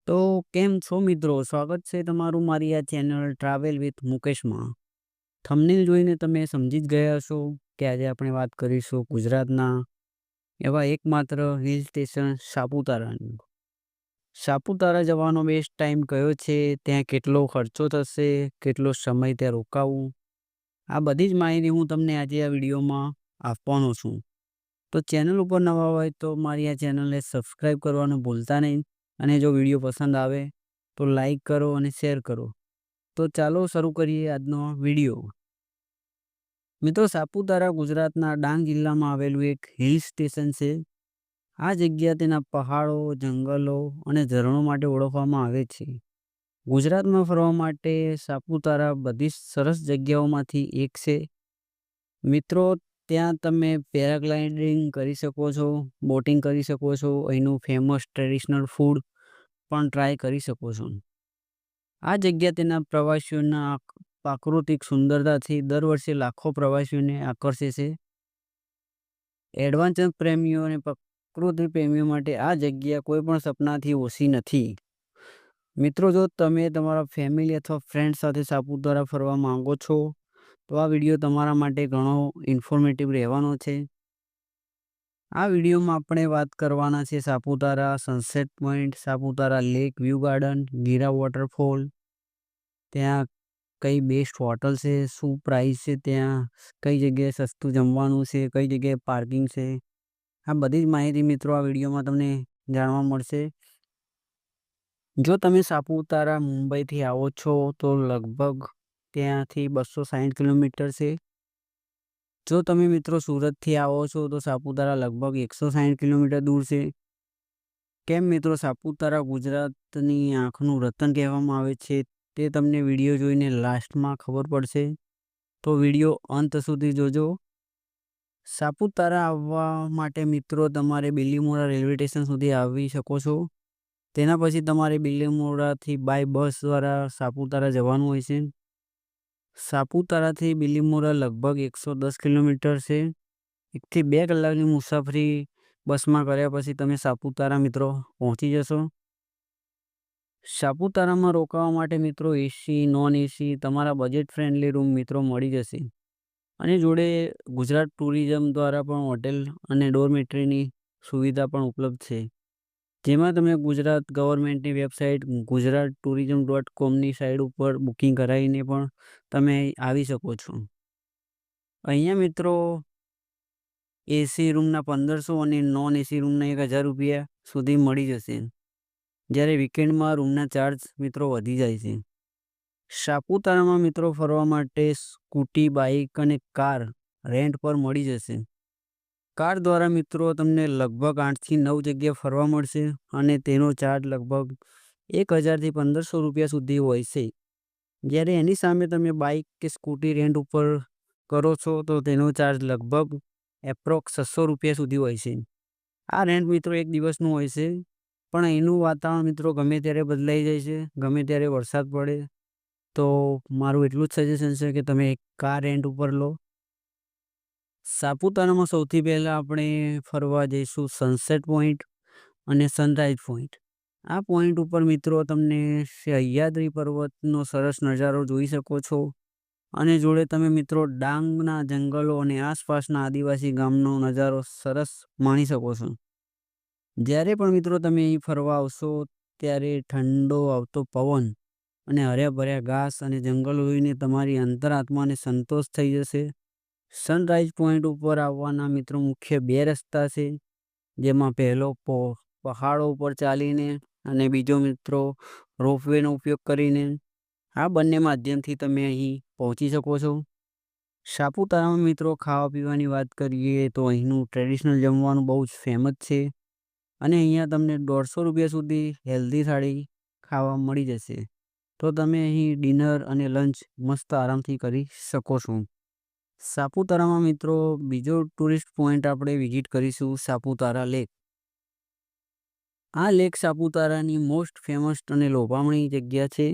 તો કેમ છો મિત્રો? સ્વાગત છે તમારું મારી આ ચેનલ ટ્રાવેલ વિથ મુકેશમાં. થંબનેલ જોઈને તમે સમજી જ ગયા હશો કે આજે આપણે વાત કરીશું ગુજરાતના એવા એકમાત્ર હિલ સ્ટેશન સાપુતારાની. સાપુતારા જવાનો બેસ્ટ ટાઈમ કયો છે? ત્યાં કેટલો ખર્ચો થશે? કેટલો સમય ત્યાં રોકાવું? આ બધી જ માહિતી હું તમને આજે આ વિડીયોમાં આપવાનો છું. તો ચેનલ ઉપર નવા હોય તો મારી આ ચેનલને સબસ્ક્રાઈબ કરવાનું ભૂલતા નહીં અને જો વિડીયો પસંદ આવે તો લાઈક કરો અને શેર કરો. તો ચાલો શરૂ કરીએ આજનો વિડીયો. મિત્રો, સાપુતારા ગુજરાતના ડાંગ જિલ્લામાં આવેલું એક હિલ સ્ટેશન છે. આ જગ્યા તેના પહાડો, જંગલો અને ઝરણો માટે ઓળખવામાં આવે છે. ગુજરાતમાં ફરવા માટે સાપુતારા બધી જ સરસ જગ્યાઓમાંથી એક છે. મિત્રો, ત્યાં તમે પેરાગ્લાઇડિંગ કરી શકો છો, બોટિંગ કરી શકો છો, અહીંનું ફેમસ ટ્રેડિશનલ ફૂડ પણ ટ્રાય કરી શકો છો. આ જગ્યા તેના પ્રવાસીઓના પ્રાકૃતિક સુંદરતાથી દર વર્ષે લાખો પ્રવાસીઓને આકર્ષે છે. એડવેન્ચર પ્રેમીઓ અને પ્રકૃતિ પ્રેમીઓ માટે આ જગ્યા કોઈ પણ સપનાથી ઓછી નથી. મિત્રો, જો તમે તમારા ફેમિલી અથવા ફ્રેન્ડ સાથે સાપુતારા ફરવા માંગો છો તો આ વિડીયો તમારા માટે ઘણો ઇન્ફોર્મેટિવ રહેવાનો છે. આ વિડીયોમાં આપણે વાત કરવાના છે Saputara sunset point, Saputara lake view garden, Gira waterfall, ત્યાં કઈ બેસ્ટ હોટલ છે, શું પ્રાઇસ છે, ત્યાં કઈ જગ્યાએ સસ્તું જમવાનું છે, કઈ જગ્યાએ પાર્કિંગ છે. આ બધી જ માહિતી મિત્રો આ વિડીયોમાં તમને જાણવા મળશે. જો તમે સાપુતારા મુંબઈથી આવો છો તો લગભગ ત્યાંથી 260 કિલોમીટર છે. જો તમે મિત્રો સુરતથી આવો છો તો સાપુતારા લગભગ 160 કિલોમીટર દૂર છે. કેમ મિત્રો સાપુતારા ગુજરાતની આંખનું રતન કહેવામાં આવે છે તે તમને વિડીયો જોઈને લાસ્ટમાં ખબર પડશે. તો વિડીયો અંત સુધી જોજો. સાપુતારા આવવા માટે મિત્રો તમારે બિલીમોરા રેલવે સ્ટેશન સુધી આવી શકો છો. તેના પછી તમારે બિલીમોરાથી બાય બસ દ્વારા સાપુતારા જવાનું હોય છે. સાપુતારાથી બિલીમોરા લગભગ 110 કિલોમીટર છે. 1 થી 2 કલાકની મુસાફરી બસમાં કર્યા પછી તમે સાપુતારા મિત્રો પહોંચી જશો. સાપુતારામાં રોકાવા માટે મિત્રો એસી, નોન એસી તમારા બજેટ ફ્રેન્ડલી રૂમ મિત્રો મળી જશે. અને જોડે ગુજરાત ટુરિઝમ દ્વારા પણ હોટેલ અને ડોરમેટરીની સુવિધા પણ ઉપલબ્ધ છે. જેમાં તમે ગુજરાત ગવર્મેન્ટની વેબસાઇટ gujaratTourism.comની સાઇટ ઉપર બુકિંગ કરાવીને પણ તમે આવી શકો છો. અહીંયા મિત્રો એસી રૂમના 1500 અને નોન એસી રૂમના 1000 રૂપિયા સુધી મળી જશે. જ્યારે વીકેન્ડમાં રૂમના ચાર્જ મિત્રો વધી જાય છે. સાપુતારામાં મિત્રો ફરવા માટે સ્કૂટી, બાઇક અને કાર રેન્ટ પર મળી જશે. કાર દ્વારા મિત્રો તમને લગભગ 8 થી 9 જગ્યા ફરવા મળશે અને તેનો ચાર્જ લગભગ 1000 થી 1500 રૂપિયા સુધી હોય છે. જ્યારે એની સામે તમે બાઇક કે સ્કૂટી રેન્ટ ઉપર કરો છો તો તેનો ચાર્જ લગભગ એપ્રોક્સ 600 રૂપિયા સુધી હોય છે. આ રેન્ટ મિત્રો એક દિવસનું હોય છે, પણ એનું વાતાવરણ મિત્રો ગમે ત્યારે બદલાઈ જાય છે, ગમે ત્યારે વરસાદ પડે. તો મારું એટલું જ સજેશન છે કે તમે કાર રેન્ટ ઉપર લો. સાપુતારામાં સૌથી પહેલાં આપણે ફરવા જઈશું સનસેટ પોઈન્ટ અને સનરાઈઝ પોઈન્ટ. આ પોઈન્ટ ઉપર મિત્રો તમને સહ્યાદ્રી પર્વતનો સરસ નજારો જોઈ શકો છો અને જોડે તમે મિત્રો ડાંગના જંગલો અને આસપાસના આદિવાસી ગામનો નજારો સરસ માણી શકો છો. જ્યારે પણ મિત્રો તમે અહીં ફરવા આવશો ત્યારે ઠંડો આવતો પવન અને હર્યા-ભર્યા ઘાસ અને જંગલો જોઈને તમારી અંતરાત્માને સંતોષ થઈ જશે. સનરાઈઝ પોઈન્ટ ઉપર આવવાના મિત્રો મુખ્ય 2 રસ્તા છે, જેમાં પહેલો પહાડો ઉપર ચાલીને અને બીજો મિત્રો રોપવેનો ઉપયોગ કરીને. આ બંને માધ્યમથી તમે અહીં પહોંચી શકો છો. સાપુતારામાં મિત્રો ખાવા પીવાની વાત કરીએ તો અહીંનું ટ્રેડિશનલ જમવાનું બહુ જ ફેમસ છે અને અહીંયા તમને 150 રૂપિયા સુધી હેલ્ધી થાળી ખાવા મળી જશે. તો તમે અહીં ડિનર અને લંચ મસ્ત આરામથી કરી શકો છો. સાપુતારામાં મિત્રો બીજો ટુરિસ્ટ પોઈન્ટ આપણે વિઝિટ કરીશું સાપુતારા લેક. આ લેક સાપુતારાની મોસ્ટ ફેમસ અને લોભામણી જગ્યા છે.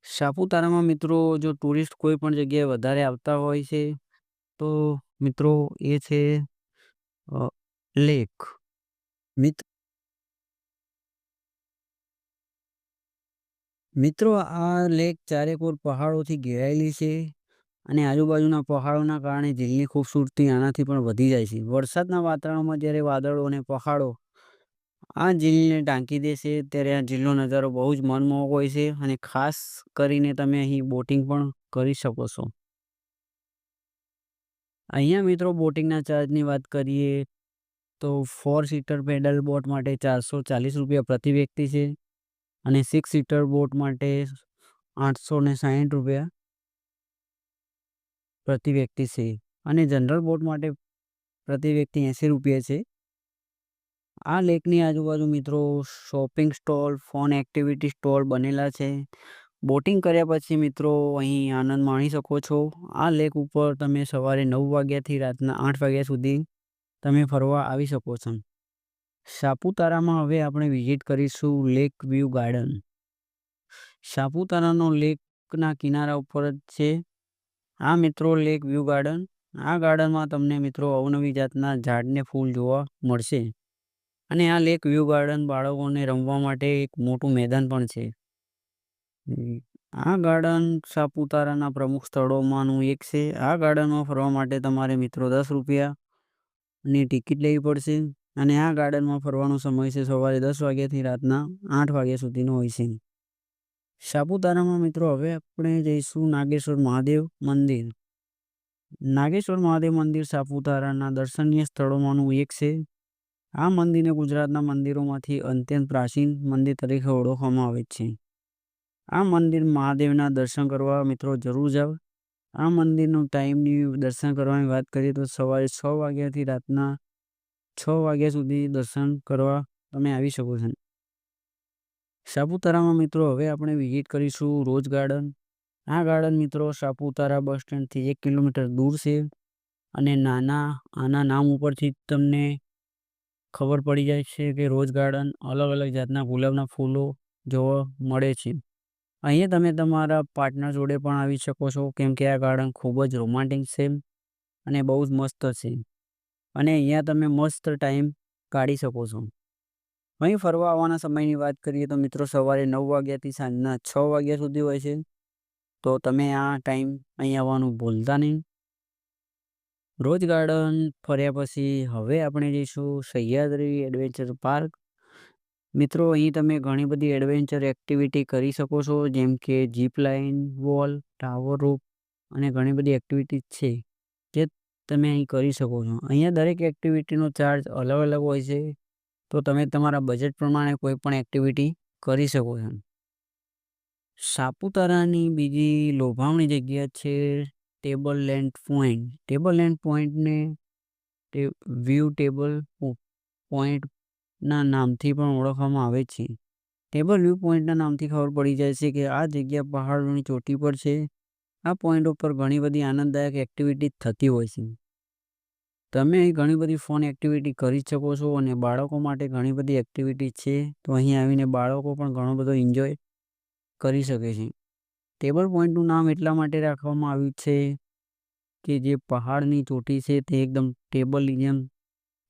સાપુતારામાં મિત્રો જો ટુરિસ્ટ કોઈ પણ જગ્યાએ વધારે આવતા હોય છે તો મિત્રો એ છે લેક. મિત્રો આ લેક ચારેકોર પહાડોથી ઘેરાયેલી છે અને આજુબાજુના પહાડોના કારણે ઝીલની ખૂબસૂરતી આનાથી પણ વધી જાય છે. વરસાદના વાતાવરણમાં જ્યારે વાદળો અને પહાડો આ ઝીલને ઢાંકી દેશે ત્યારે આ ઝીલનો નજારો બહુ જ મનમોહક હોય છે અને ખાસ કરીને તમે અહીં બોટિંગ પણ કરી શકો છો. અહીંયા મિત્રો બોટિંગના ચાર્જની વાત કરીએ તો 4 સીટર પેડલ બોટ માટે ₹440 પ્રતિ વ્યક્તિ છે અને 6 સીટર બોટ માટે ₹860 પ્રતિ વ્યક્તિ છે અને જનરલ બોટ માટે પ્રતિ વ્યક્તિ ₹80 છે. આ લેકની આજુબાજુ મિત્રો shopping stall, phone activity stall બનેલા છે. બોટિંગ કર્યા પછી મિત્રો અહીં આનંદ માણી શકો છો. આ લેક ઉપર તમે સવારે 9 વાગ્યાથી રાતના 8 વાગ્યા સુધી તમે ફરવા આવી શકો છો. સાપુતારામાં હવે આપણે વિઝિટ કરીશું લેક વ્યૂ ગાર્ડન. સાપુતારાનો લેકના કિનારા ઉપર જ છે આ મિત્રો લેક વ્યૂ ગાર્ડન. આ ગાર્ડનમાં તમને મિત્રો અવનવી જાતના ઝાડને ફૂલ જોવા મળશે અને આ લેક વ્યૂ ગાર્ડન બાળકોને રમવા માટે એક મોટું મેદાન પણ છે. આ ગાર્ડન સાપુતારાના પ્રમુખ સ્થળોમાંનું એક છે. આ ગાર્ડનમાં ફરવા માટે તમારે મિત્રો ₹10ની ટિકિટ લેવી પડશે અને આ ગાર્ડનમાં ફરવાનો સમય છે સવારે 10 વાગ્યાથી રાતના 8 વાગ્યા સુધીનો હોય છે. સાપુતારામાં મિત્રો હવે આપણે જઈશું નાગેશ્વર મહાદેવ મંદિર. નાગેશ્વર મહાદેવ મંદિર સાપુતારાના દર્શનીય સ્થળોમાંનું એક છે. આ મંદિરને ગુજરાતના મંદિરોમાંથી અત્યંત પ્રાચીન મંદિર તરીકે ઓળખવામાં આવે છે. આ મંદિર મહાદેવના દર્શન કરવા મિત્રો જરૂર જાવ. આ મંદિરનું ટાઈમની દર્શન કરવાની વાત કરીએ તો સવારે 6 વાગ્યાથી રાતના 6 વાગ્યા સુધી દર્શન કરવા તમે આવી શકો છો. સાપુતારામાં મિત્રો હવે આપણે વિઝિટ કરીશું રોઝ ગાર્ડન. આ ગાર્ડન મિત્રો સાપુતારા બસ સ્ટેન્ડથી 1 કિલોમીટર દૂર છે અને આના નામ ઉપરથી જ તમને ખબર પડી જાય છે કે રોઝ ગાર્ડન અલગ અલગ જાતના ગુલાબના ફૂલો જોવા મળે છે. અહીંયા તમે તમારા પાર્ટનર જોડે પણ આવી શકો છો કેમ કે આ ગાર્ડન ખૂબ જ રોમાન્ટિક છે અને બહુ જ મસ્ત છે અને અહીંયા તમે મસ્ત ટાઈમ કાઢી શકો છો. અહીં ફરવા આવવાના સમયની વાત કરીએ તો મિત્રો સવારે 9 વાગ્યાથી સાંજના 6 વાગ્યા સુધી હોય છે, તો તમે આ ટાઈમ અહીં આવવાનું ભૂલતા નહીં. રોઝ ગાર્ડન ફર્યા પછી હવે આપણે જઈશું સહ્યાદ્રી એડવેન્ચર પાર્ક. મિત્રો અહીં તમે ઘણી બધી એડવેન્ચર એક્ટિવિટી કરી શકો છો જેમ કે જીપ લાઇન, વોલ, ટાવર રોપ અને ઘણી બધી એક્ટિવિટી છે જે તમે અહીં કરી શકો છો. અહીંયા દરેક એક્ટિવિટીનો ચાર્જ અલગ અલગ હોય છે, તો તમે તમારા બજેટ પ્રમાણે કોઈ પણ એક્ટિવિટી કરી શકો છો. સાપુતારાની બીજી લોભામણી જગ્યા છે table land point. Table land પોઈન્ટને વ્યૂ ટેબલ પોઈન્ટના નામથી પણ ઓળખવામાં આવે છે. ટેબલ વ્યૂ પોઈન્ટના નામથી ખબર પડી જાય છે કે આ જગ્યા પહાડોની ચોટી પર છે. આ પોઈન્ટ ઉપર ઘણી બધી આનંદદાયક એક્ટિવિટી થતી હોય છે. તમે અહીં ઘણી બધી ફન એક્ટિવિટી કરી શકો છો અને બાળકો માટે ઘણી બધી એક્ટિવિટી છે, તો અહીં આવીને બાળકો પણ ઘણો બધો એન્જોય કરી શકે છે. ટેબલ પોઈન્ટનું નામ એટલા માટે રાખવામાં આવ્યું છે કે જે પહાડની ચોટી છે તે એકદમ ટેબલની જેમ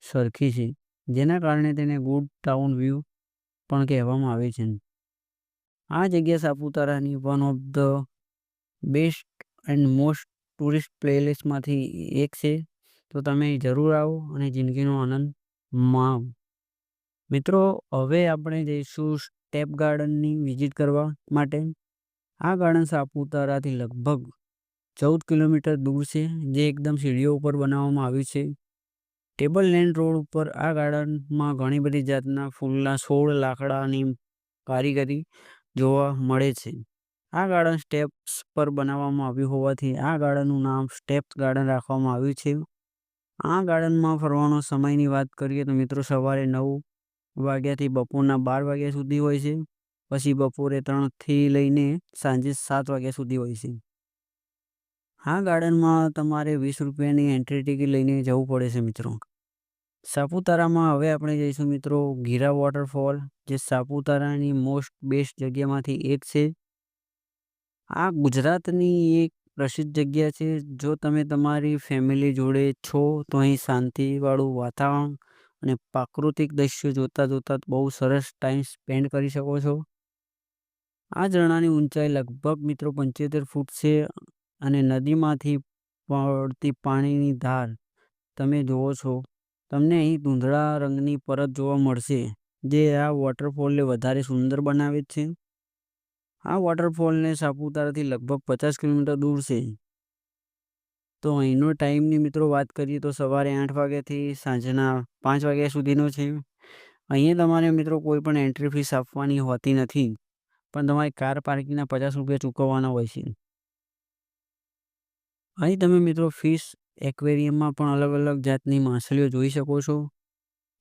સરખી છે, જેના કારણે તેને ગુડ ટાઉન વ્યૂ પણ કહેવામાં આવે છે. આ જગ્યા સાપુતારાની one of the best and most tourist પ્લેસમાંથી એક છે, તો તમે જરૂર આવો અને જિંદગીનો આનંદ માણો. મિત્રો હવે આપણે જઈશું સ્ટેપ ગાર્ડનની વિઝિટ કરવા માટે. આ ગાર્ડન સાપુતારાથી લગભગ 14 કિલોમીટર દૂર છે, જે એકદમ સીડીઓ ઉપર બનાવવામાં આવ્યું છે. ટેબલ લેન્ડ રોડ ઉપર આ ગાર્ડનમાં ઘણી બધી જાતના ફૂલના છોડ, લાકડાની કારીગરી જોવા મળે છે. આ ગાર્ડન સ્ટેપ્સ પર બનાવવામાં આવ્યું હોવાથી આ ગાર્ડનનું નામ સ્ટેપ્સ ગાર્ડન રાખવામાં આવ્યું છે. આ ગાર્ડનમાં ફરવાનો સમયની વાત કરીએ તો મિત્રો સવારે 9 વાગ્યાથી બપોરના 12 વાગ્યા સુધી હોય છે, પછી બપોરે 3થી લઈને સાંજે 7 વાગ્યા સુધી હોય છે. આ ગાર્ડનમાં તમારે ₹20ની એન્ટ્રી ટિકિટ લઈને જવું પડે છે મિત્રો. સાપુતારામાં હવે આપણે જઈશું મિત્રો ગીરા વોટરફોલ, જે સાપુતારાની મોસ્ટ બેસ્ટ જગ્યામાંથી એક છે. આ ગુજરાતની એક પ્રસિદ્ધ જગ્યા છે. જો તમે તમારી ફેમિલી જોડે છો તો અહીં શાંતિવાળું વાતાવરણ અને પ્રાકૃતિક દ્રશ્યો જોતા જોતા બહુ સરસ ટાઈમ સ્પેન્ડ કરી શકો છો. આ ઝરણાની ઊંચાઈ લગભગ મિત્રો 75 ફૂટ છે અને નદીમાંથી પડતી પાણીની ધાર તમે જુઓ છો. તમને અહીં ધૂંધળા રંગની પરત જોવા મળશે, જે આ વોટરફોલને વધારે સુંદર બનાવે છે. આ વોટરફોલને સાપુતારાથી લગભગ 50 કિલોમીટર દૂર છે. તો અહીંનો ટાઈમની મિત્રો વાત કરીએ તો સવારે 8 વાગ્યાથી સાંજના 5 વાગ્યા સુધીનો છે. અહીંયા તમારે મિત્રો કોઈ પણ એન્ટ્રી ફીસ આપવાની હોતી નથી, પણ તમારે કાર પાર્કિંગના 50 રૂપિયા ચૂકવવાના હોય છે. અહીં તમે મિત્રો ફિશ એક્વેરિયમમાં પણ અલગ અલગ જાતની માછલીઓ જોઈ શકો છો.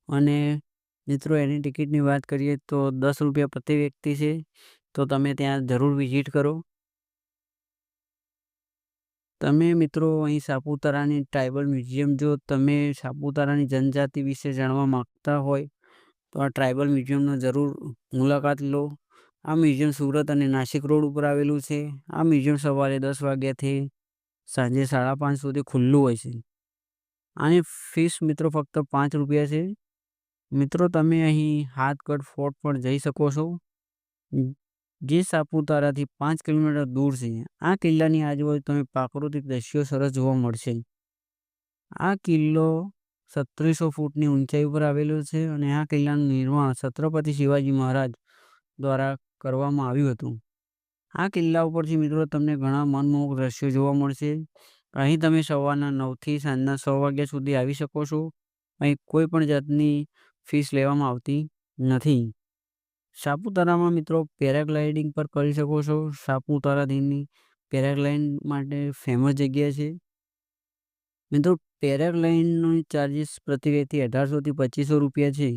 અને મિત્રો એની ટિકિટની વાત કરીએ તો 10 રૂપિયા પ્રતિ વ્યક્તિ છે. તો તમે ત્યાં જરૂર વિઝિટ કરો. તમે મિત્રો અહીં સાપુતારાની ટ્રાઇબલ મ્યુઝિયમ, જો તમે સાપુતારાની જનજાતિ વિશે જાણવા માંગતા હોય તો આ ટ્રાઇબલ મ્યુઝિયમનો જરૂર મુલાકાત લો. આ મ્યુઝિયમ સુરત અને નાસિક રોડ ઉપર આવેલું છે. આ મ્યુઝિયમ સવારે 10 વાગ્યાથી સાંજે 5:30 સુધી ખુલ્લું હોય છે. આની ફીસ મિત્રો ફક્ત 5 રૂપિયા છે. મિત્રો તમે અહીં હાથગઢ ફોર્ટ પર જઈ શકો છો, જે સાપુતારાથી 5 કિલોમીટર દૂર છે. આ કિલ્લાની આજુબાજુ તમે પ્રાકૃતિક દ્રશ્યો સરસ જોવા મળશે. આ કિલ્લો 3700 ફૂટની ઊંચાઈ ઉપર આવેલો છે અને આ કિલ્લાનું નિર્માણ છત્રપતિ શિવાજી મહારાજ દ્વારા કરવામાં આવ્યું હતું. આ કિલ્લા ઉપરથી મિત્રો તમને ઘણા મનમોહક દ્રશ્યો જોવા મળશે. અહીં તમે સવારના 9થી સાંજના 6 વાગ્યા સુધી આવી શકો છો. અહીં કોઈ પણ જાતની ફીસ લેવામાં આવતી નથી. સાપુતારામાં મિત્રો પેરાગ્લાઇડિંગ પર કરી શકો છો. સાપુતારાની પેરાગ્લાઇડિંગ માટે ફેમસ જગ્યા છે. મિત્રો પેરાગ્લાઇડિંગનો ચાર્જિસ પ્રતિ વ્યક્તિ 1800 થી 2500 રૂપિયા છે.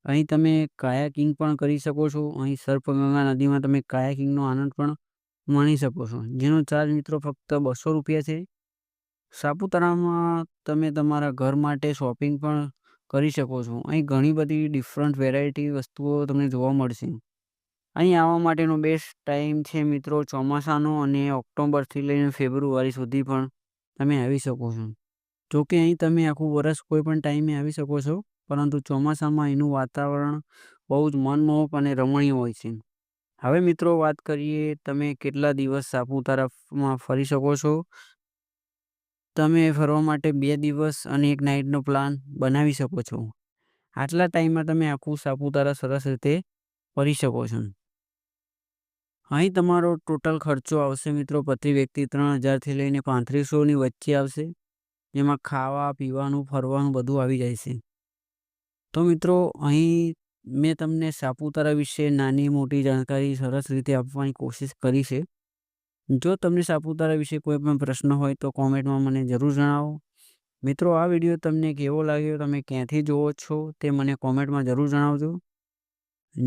અહીં તમે કાયાકિંગ પણ કરી શકો છો. અહીં સર્પગંગા નદીમાં તમે કાયાકિંગનો આનંદ પણ માણી શકો છો, જેનો ચાર્જ મિત્રો ફક્ત 200 રૂપિયા છે. સાપુતારામાં તમે તમારા ઘર માટે શોપિંગ પણ કરી શકો છો. અહીં ઘણી બધી ડિફરન્ટ વેરાયટી વસ્તુઓ તમને જોવા મળશે. અહીં આવવા માટેનો બેસ્ટ ટાઈમ છે મિત્રો ચોમાસાનો, અને ઓક્ટોબરથી લઈને ફેબ્રુઆરી સુધી પણ તમે આવી શકો છો. જોકે અહીં તમે આખું વર્ષ કોઈ પણ ટાઈમે આવી શકો છો, પરંતુ ચોમાસામાં એનું વાતાવરણ બહુ જ મનમોહક અને રમણીય હોય છે. હવે મિત્રો વાત કરીએ તમે કેટલા દિવસ સાપુતારામાં ફરી શકો છો. તમે ફરવા માટે 2 દિવસ અને 1 નાઇટનો પ્લાન બનાવી શકો છો. આટલા ટાઈમમાં તમે આખું સાપુતારા સરસ રીતે ફરી શકો છો. અહીં તમારો ટોટલ ખર્ચો આવશે મિત્રો પ્રતિ વ્યક્તિ 3000થી લઈને 3500ની વચ્ચે આવશે, જેમાં ખાવા પીવાનું ફરવાનું બધું આવી જાય છે. તો મિત્રો અહીં મેં તમને સાપુતારા વિશે નાની મોટી જાણકારી સરસ રીતે આપવાની કોશિશ કરી છે. જો તમને સાપુતારા વિશે કોઈ પણ પ્રશ્ન હોય તો કોમેન્ટમાં મને જરૂર જણાવો. મિત્રો આ વિડીયો તમને કેવો લાગ્યો, તમે ક્યાંથી જુઓ છો તે મને કોમેન્ટમાં જરૂર જણાવજો.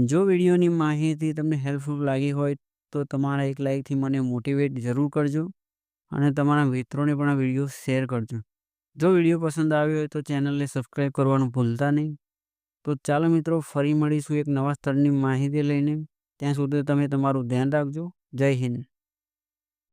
જો વિડીયોની માહિતી તમને હેલ્પફુલ લાગી હોય તો તમારા એક લાઇકથી મને મોટિવેટ જરૂર કરજો, અને તમારા મિત્રોને પણ આ વિડીયો શેર કરજો. જો વિડીયો પસંદ આવ્યો હોય તો ચેનલને સબસ્ક્રાઈબ કરવાનું ભૂલતા નહીં. તો ચાલો મિત્રો, ફરી મળીશું એક નવા સ્થળની માહિતી લઈને. ત્યાં સુધી તમે તમારું ધ્યાન રાખજો. જય હિન્દ.